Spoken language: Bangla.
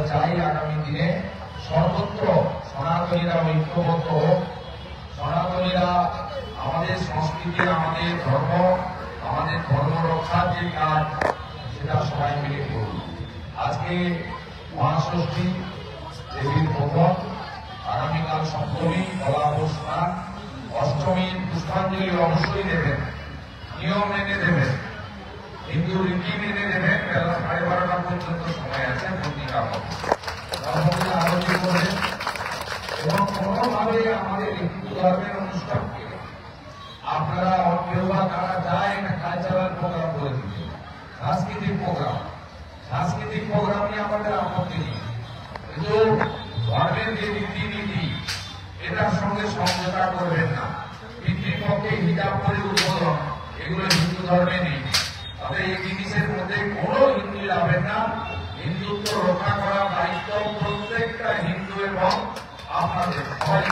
চাই আগামী দিনে সর্বত্র সনাতনীরা ঐক্যবদ্ধ হোক, সনাতনীরা আমাদের সংস্কৃতি, আমাদের ধর্ম রক্ষার যে কাজ সেটা সবাই মিলে করুন। আজকে মহাষষ্ঠী দেবীর প্রথম, আগামীকাল সপ্তমী কলাবস স্নান, অষ্টমীর পুষ্পাঞ্জলি অবশ্যই দেবেন, নিয়ম মেনে দেবেন, হিন্দু রীতি মেনে দেবেন। বেলা 12:30 পর্যন্ত সময় আছে পত্রিকা আরতি করবেন এবং কোনোভাবে আমাদের হিন্দু ধর্মের অনুষ্ঠানকে আপনারা কেউ বা তারা যায় না কালচারাল প্রোগ্রাম করে দিতে, সাংস্কৃতিক প্রোগ্রাম নিয়ে আমাদের আপত্তি নেই, কিন্তু ধর্মের যে রীতিনীতি এটার সঙ্গে সমঝোতা করবেন না। পিতৃপক্ষে হিজাব করে উদ্বোধন এগুলো হিন্দু ধর্মে নেই, তবে এই জিনিসের মধ্যে কোনো হিন্দু যাবেন না। হিন্দুত্ব রক্ষা করার দায়িত্ব প্রত্যেকটা হিন্দু এবং আপনাদের সবাই।